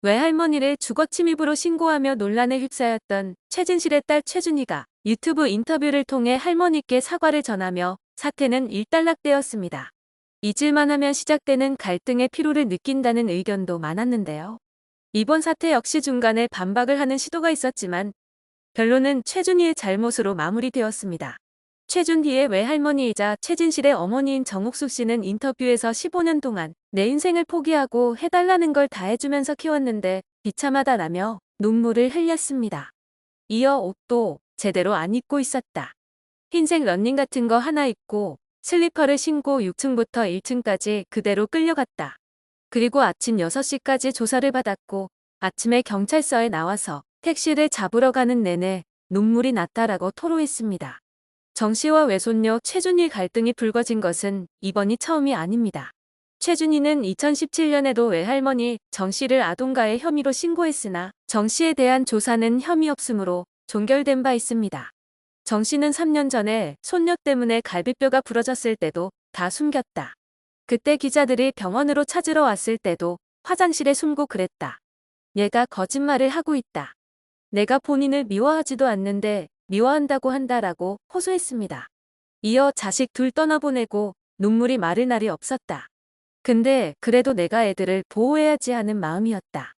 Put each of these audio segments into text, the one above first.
외할머니를 주거침입으로 신고하며 논란에 휩싸였던 최진실의 딸 최준희가 유튜브 인터뷰를 통해 할머니께 사과를 전하며 사태는 일단락되었습니다. 잊을만 하면 시작되는 갈등의 피로를 느낀다는 의견도 많았는데요. 이번 사태 역시 중간에 반박을 하는 시도가 있었지만 결론은 최준희의 잘못으로 마무리되었습니다. 최준희의 외할머니이자 최진실의 어머니인 정옥숙 씨는 인터뷰에서 15년 동안 내 인생을 포기하고 해달라는 걸 다 해주면서 키웠는데 비참하다라며 눈물을 흘렸습니다. 이어 옷도 제대로 안 입고 있었다. 흰색 러닝 같은 거 하나 입고 슬리퍼를 신고 6층부터 1층까지 그대로 끌려갔다. 그리고 아침 6시까지 조사를 받았고 아침에 경찰서에 나와서 택시를 잡으러 가는 내내 눈물이 났다라고 토로했습니다. 정 씨와 외손녀 최준희 갈등이 불거진 것은 이번이 처음이 아닙니다. 최준희는 2017년에도 외할머니 정 씨를 아동가해 혐의로 신고했으나 정 씨에 대한 조사는 혐의 없음으로 종결된 바 있습니다. 정 씨는 3년 전에 손녀 때문에 갈비뼈가 부러졌을 때도 다 숨겼다. 그때 기자들이 병원으로 찾으러 왔을 때도 화장실에 숨고 그랬다. 얘가 거짓말을 하고 있다. 내가 본인을 미워하지도 않는데 미워한다고 한다라고 호소했습니다. 이어 자식 둘 떠나보내고 눈물이 마를 날이 없었다. 근데 그래도 내가 애들을 보호해야지 하는 마음이었다.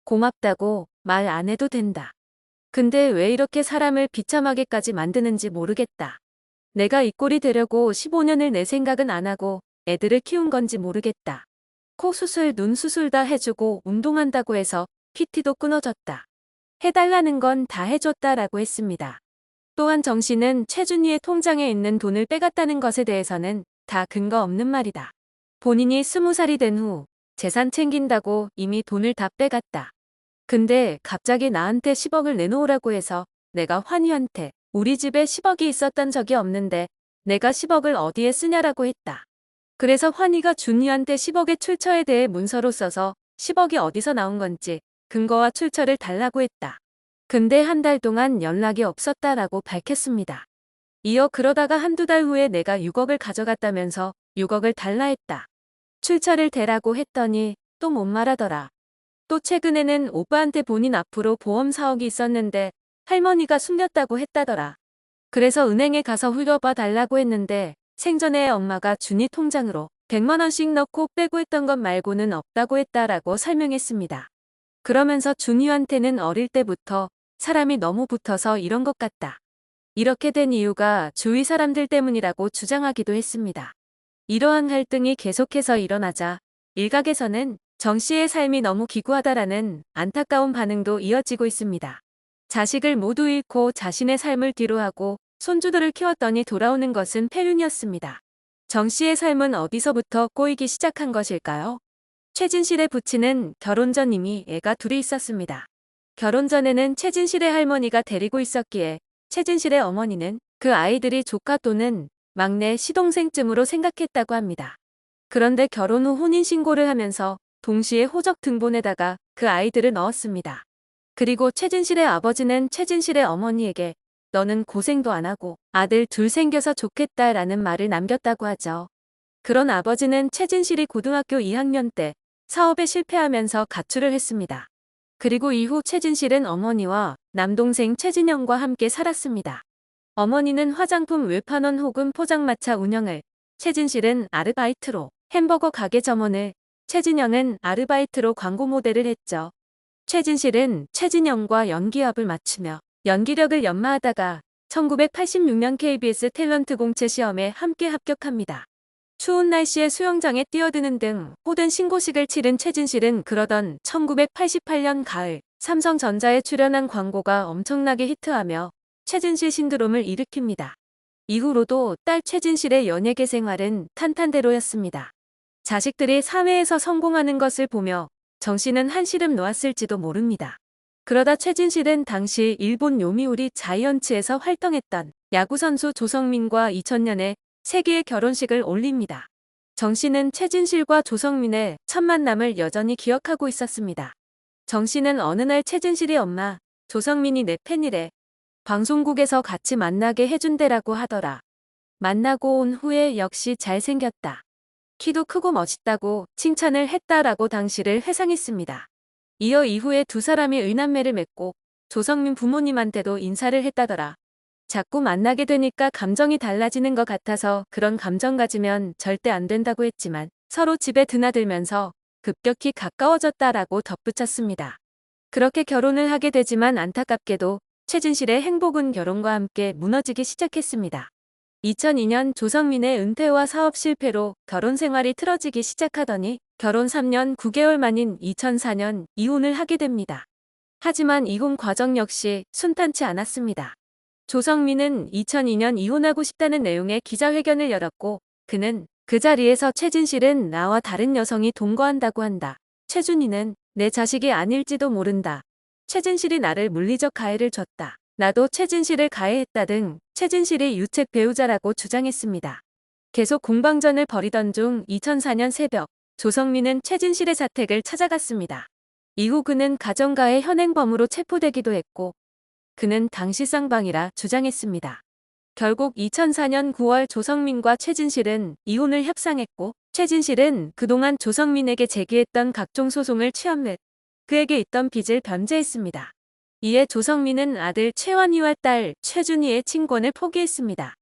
고맙다고 말 안 해도 된다. 근데 왜 이렇게 사람을 비참하게까지 만드는지 모르겠다. 내가 이 꼴이 되려고 15년을 내 생각은 안 하고 애들을 키운 건지 모르겠다. 코 수술, 눈 수술 다 해주고 운동한다고 해서 PT도 끊어졌다. 해달라는 건 다 해줬다라고 했습니다. 또한 정 씨는 최준희의 통장에 있는 돈을 빼갔다는 것에 대해서는 다 근거 없는 말이다. 본인이 20살이 된 후 재산 챙긴다고 이미 돈을 다 빼갔다. 근데 갑자기 나한테 10억을 내놓으라고 해서 내가 환희한테 우리 집에 10억이 있었던 적이 없는데 내가 10억을 어디에 쓰냐라고 했다. 그래서 환희가 준희한테 10억의 출처에 대해 문서로 써서 10억이 어디서 나온 건지 근거와 출처를 달라고 했다. 근데 한 달 동안 연락이 없었다라고 밝혔습니다. 이어 그러다가 한두 달 후에 내가 6억을 가져갔다면서 6억을 달라 했다. 출처를 대라고 했더니 또 못 말하더라. 또 최근에는 오빠한테 본인 앞으로 보험 4억이 있었는데 할머니가 숨겼다고 했다더라. 그래서 은행에 가서 흘려봐 달라고 했는데 생전에 엄마가 준희 통장으로 100만 원씩 넣고 빼고 했던 것 말고는 없다고 했다라고 설명했습니다. 그러면서 준희한테는 어릴 때부터 사람이 너무 붙어서 이런 것 같다. 이렇게 된 이유가 주위 사람들 때문이라고 주장하기도 했습니다. 이러한 갈등이 계속해서 일어나자 일각에서는 정 씨의 삶이 너무 기구하다라는 안타까운 반응도 이어지고 있습니다. 자식을 모두 잃고 자신의 삶을 뒤로하고 손주들을 키웠더니 돌아오는 것은 폐륜이었습니다. 정 씨의 삶은 어디서부터 꼬이기 시작한 것일까요? 최진실의 부친은 결혼 전 이미 애가 둘이 있었습니다. 결혼 전에는 최진실의 할머니가 데리고 있었기에 최진실의 어머니는 그 아이들이 조카 또는 막내 시동생쯤으로 생각했다고 합니다. 그런데 결혼 후 혼인신고를 하면서 동시에 호적 등본에다가 그 아이들을 넣었습니다. 그리고 최진실의 아버지는 최진실의 어머니에게 너는 고생도 안 하고 아들 둘 생겨서 좋겠다라는 말을 남겼다고 하죠. 그런 아버지는 최진실이 고등학교 2학년 때 사업에 실패하면서 가출을 했습니다. 그리고 이후 최진실은 어머니와 남동생 최진영과 함께 살았습니다. 어머니는 화장품 외판원 혹은 포장마차 운영을, 최진실은 아르바이트로 햄버거 가게 점원을, 최진영은 아르바이트로 광고 모델을 했죠. 최진실은 최진영과 연기합을 맞추며 연기력을 연마하다가 1986년 KBS 탤런트 공채 시험에 함께 합격합니다. 추운 날씨에 수영장에 뛰어드는 등 모든 신고식을 치른 최진실은 그러던 1988년 가을 삼성전자에 출연한 광고가 엄청나게 히트하며 최진실 신드롬을 일으킵니다. 이후로도 딸 최진실의 연예계 생활은 탄탄대로였습니다. 자식들이 사회에서 성공하는 것을 보며 정 씨는 한시름 놓았을지도 모릅니다. 그러다 최진실은 당시 일본 요미우리 자이언츠에서 활동했던 야구선수 조성민과 2000년에 세계의 결혼식을 올립니다. 정 씨는 최진실과 조성민의 첫 만남을 여전히 기억하고 있었습니다. 정 씨는 어느 날 최진실이 엄마, 조성민이 내 팬이래. 방송국에서 같이 만나게 해준대라고 하더라. 만나고 온 후에 역시 잘생겼다. 키도 크고 멋있다고 칭찬을 했다라고 당시를 회상했습니다. 이어 이후에 두 사람이 의남매를 맺고 조성민 부모님한테도 인사를 했다더라. 자꾸 만나게 되니까 감정이 달라지는 것 같아서 그런 감정 가지면 절대 안 된다고 했지만 서로 집에 드나들면서 급격히 가까워졌다라고 덧붙였습니다. 그렇게 결혼을 하게 되지만 안타깝게도 최진실의 행복은 결혼과 함께 무너지기 시작했습니다. 2002년 조성민의 은퇴와 사업 실패로 결혼 생활이 틀어지기 시작하더니 결혼 3년 9개월 만인 2004년 이혼을 하게 됩니다. 하지만 이혼 과정 역시 순탄치 않았습니다. 조성민은 2002년 이혼하고 싶다는 내용의 기자회견을 열었고 그는 그 자리에서 최진실은 나와 다른 여성이 동거한다고 한다. 최준희는 내 자식이 아닐지도 모른다. 최진실이 나를 물리적 가해를 줬다. 나도 최진실을 가해했다 등 최진실이 유책 배우자라고 주장했습니다. 계속 공방전을 벌이던 중 2004년 새벽 조성민은 최진실의 자택을 찾아갔습니다. 이후 그는 가정가해 현행범으로 체포되기도 했고 그는 당시 쌍방이라 주장했습니다. 결국 2004년 9월 조성민과 최진실은 이혼을 협상했고 최진실은 그동안 조성민에게 제기했던 각종 소송을 취합 및 그에게 있던 빚을 변제했습니다. 이에 조성민은 아들 최완희와 딸 최준희의 친권을 포기했습니다.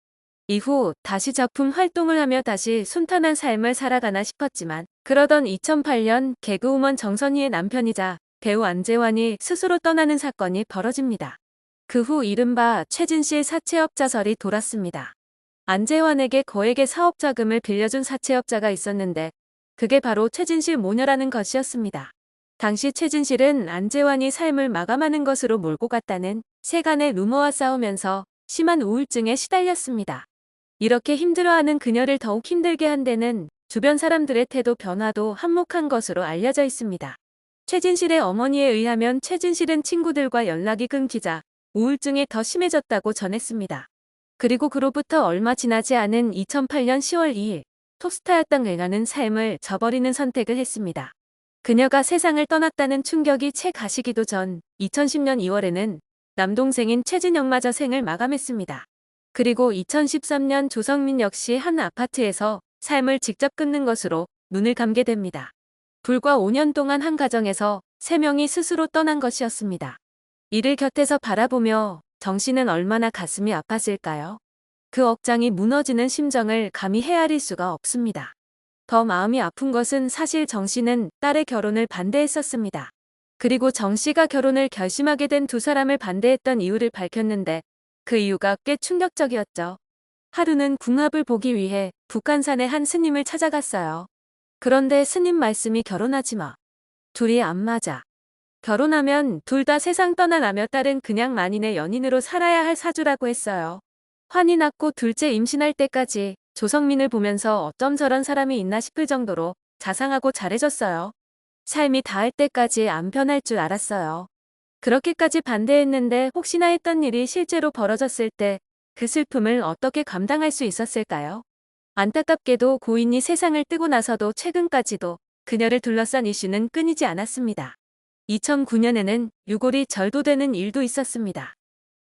이후 다시 작품 활동을 하며 다시 순탄한 삶을 살아가나 싶었지만 그러던 2008년 개그우먼 정선희의 남편이자 배우 안재환이 스스로 떠나는 사건이 벌어집니다. 그 후 이른바 최진실 사채업자설이 돌았습니다. 안재환에게 거액의 사업자금을 빌려준 사채업자가 있었는데 그게 바로 최진실 모녀라는 것이었습니다. 당시 최진실은 안재환이 삶을 마감하는 것으로 몰고 갔다는 세간의 루머와 싸우면서 심한 우울증에 시달렸습니다. 이렇게 힘들어하는 그녀를 더욱 힘들게 한 데는 주변 사람들의 태도 변화도 한몫한 것으로 알려져 있습니다. 최진실의 어머니에 의하면 최진실은 친구들과 연락이 끊기자 우울증이 더 심해졌다고 전했습니다. 그리고 그로부터 얼마 지나지 않은 2008년 10월 2일 톱스타였던 그녀는 삶을 저버리는 선택을 했습니다. 그녀가 세상을 떠났다는 충격이 채 가시기도 전 2010년 2월에는 남동생인 최진영마저 생을 마감했습니다. 그리고 2013년 조성민 역시 한 아파트에서 삶을 직접 끊는 것으로 눈을 감게 됩니다. 불과 5년 동안 한 가정에서 3명이 스스로 떠난 것이었습니다. 이를 곁에서 바라보며 정 씨는 얼마나 가슴이 아팠을까요? 그 억장이 무너지는 심정을 감히 헤아릴 수가 없습니다. 더 마음이 아픈 것은 사실 정 씨는 딸의 결혼을 반대했었습니다. 그리고 정 씨가 결혼을 결심하게 된 두 사람을 반대했던 이유를 밝혔는데 그 이유가 꽤 충격적이었죠. 하루는 궁합을 보기 위해 북한산의 한 스님을 찾아갔어요. 그런데 스님 말씀이 결혼하지 마. 둘이 안 맞아. 결혼하면 둘 다 세상 떠나라며 딸은 그냥 만인의 연인으로 살아야 할 사주라고 했어요. 환희 낳고 둘째 임신할 때까지 조성민을 보면서 어쩜 저런 사람이 있나 싶을 정도로 자상하고 잘해줬어요. 삶이 닿을 때까지 안 변할 줄 알았어요. 그렇게까지 반대했는데 혹시나 했던 일이 실제로 벌어졌을 때 그 슬픔을 어떻게 감당할 수 있었을까요? 안타깝게도 고인이 세상을 뜨고 나서도 최근까지도 그녀를 둘러싼 이슈는 끊이지 않았습니다. 2009년에는 유골이 절도되는 일도 있었습니다.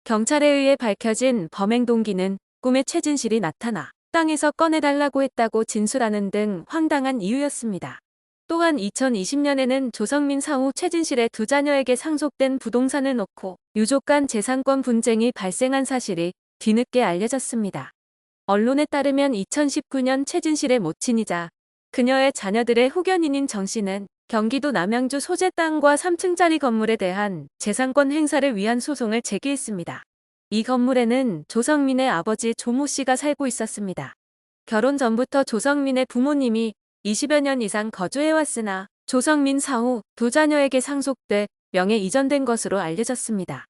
경찰에 의해 밝혀진 범행 동기는 꿈에 최진실이 나타나 땅에서 꺼내달라고 했다고 진술하는 등 황당한 이유였습니다. 또한 2020년에는 조성민 사후 최진실의 두 자녀에게 상속된 부동산을 놓고 유족 간 재산권 분쟁이 발생한 사실이 뒤늦게 알려졌습니다. 언론에 따르면 2019년 최진실의 모친이자 그녀의 자녀들의 후견인인 정 씨는 경기도 남양주 소재 땅과 3층짜리 건물에 대한 재산권 행사를 위한 소송을 제기했습니다. 이 건물에는 조성민의 아버지 조모 씨가 살고 있었습니다. 결혼 전부터 조성민의 부모님이 20여 년 이상 거주해왔으나 조성민 사후 두 자녀에게 상속돼 명예 이전된 것으로 알려졌습니다.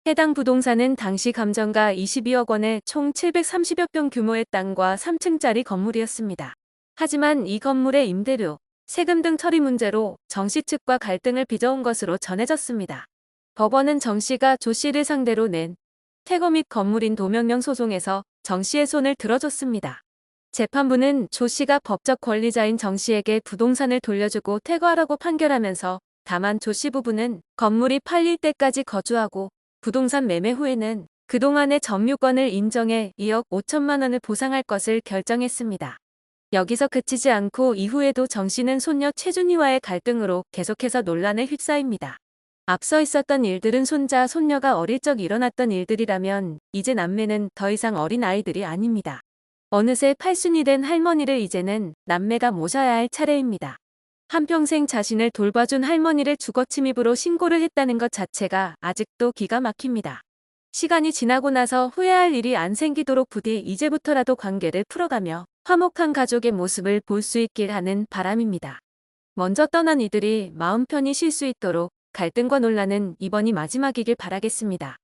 해당 부동산은 당시 감정가 22억 원의 총 730여 평 규모의 땅과 3층짜리 건물이었습니다. 하지만 이 건물의 임대료, 세금 등 처리 문제로 정 씨 측과 갈등을 빚어온 것으로 전해졌습니다. 법원은 정 씨가 조 씨를 상대로 낸 퇴거 및 건물인 도명령 소송에서 정 씨의 손을 들어줬습니다. 재판부는 조 씨가 법적 권리자인 정 씨에게 부동산을 돌려주고 퇴거하라고 판결하면서 다만 조 씨 부부는 건물이 팔릴 때까지 거주하고 부동산 매매 후에는 그동안의 점유권을 인정해 2억 5천만 원을 보상할 것을 결정했습니다. 여기서 그치지 않고 이후에도 정 씨는 손녀 최준희와의 갈등으로 계속해서 논란에 휩싸입니다. 앞서 있었던 일들은 손자, 손녀가 어릴 적 일어났던 일들이라면 이제 남매는 더 이상 어린 아이들이 아닙니다. 어느새 팔순이 된 할머니를 이제는 남매가 모셔야 할 차례입니다. 한평생 자신을 돌봐준 할머니를 주거침입으로 신고를 했다는 것 자체가 아직도 기가 막힙니다. 시간이 지나고 나서 후회할 일이 안 생기도록 부디 이제부터라도 관계를 풀어가며 화목한 가족의 모습을 볼 수 있길 하는 바람입니다. 먼저 떠난 이들이 마음 편히 쉴 수 있도록 갈등과 논란은 이번이 마지막이길 바라겠습니다.